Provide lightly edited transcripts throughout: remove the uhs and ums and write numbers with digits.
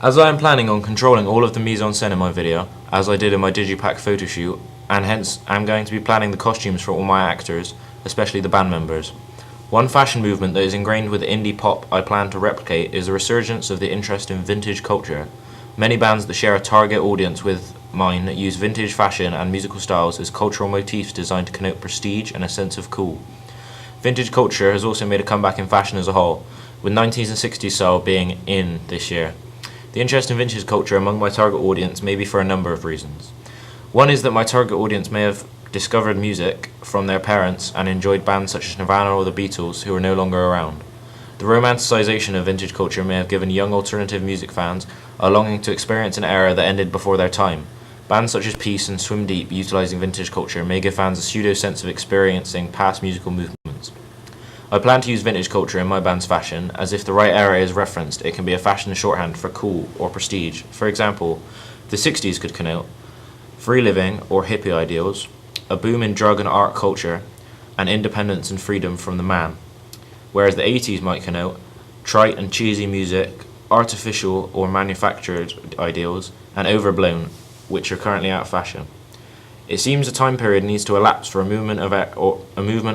As I am planning on controlling all of the mise-en-scène in my video, as I did in my Digipack photoshoot, and hence I'm going to be planning the costumes for all my actors, especially the band members. One fashion movement that is ingrained with indie pop I plan to replicate is the resurgence of the interest in vintage culture. Many bands that share a target audience with mine use vintage fashion and musical styles as cultural motifs designed to connote prestige and a sense of cool. Vintage culture has also made a comeback in fashion as a whole, with 90s and 60s style being in this year. The interest in vintage culture among my target audience may be for a number of reasons. One is that my target audience may have discovered music from their parents and enjoyed bands such as Nirvana or the Beatles who are no longer around. The romanticization of vintage culture may have given young alternative music fans a longing to experience an era that ended before their time. Bands such as Peace and Swim Deep utilizing vintage culture may give fans a pseudo sense of experiencing past musical movements. I plan to use vintage culture in my band's fashion, as if the right era is referenced, it can be a fashion shorthand for cool or prestige. For example, the 60s could connote free living or hippie ideals, a boom in drug and art culture, and independence and freedom from the man, whereas the 80s might connote trite and cheesy music, artificial or manufactured ideals, and overblown, which are currently out of fashion. It seems a time period needs to elapse for a movement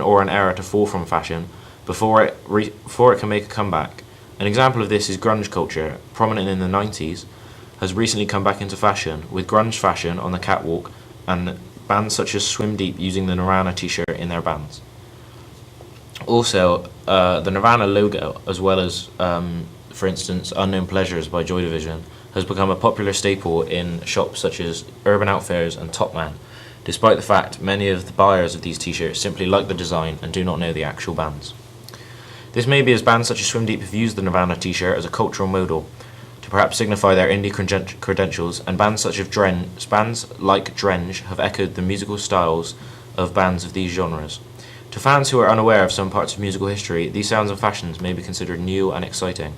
or an era to fall from fashion before it can make a comeback. An example of this is grunge culture, prominent in the 90s, has recently come back into fashion, with grunge fashion on the catwalk and bands such as Swim Deep using the Nirvana t-shirt in their bands. Also, the Nirvana logo, as well as, for instance, Unknown Pleasures by Joy Division, has become a popular staple in shops such as Urban Outfitters and Topman, despite the fact many of the buyers of these t-shirts simply like the design and do not know the actual bands. This may be as bands such as Swim Deep have used the Nirvana t-shirt as a cultural modal to perhaps signify their indie credentials, and bands like Drenge have echoed the musical styles of bands of these genres. To fans who are unaware of some parts of musical history, these sounds and fashions may be considered new and exciting.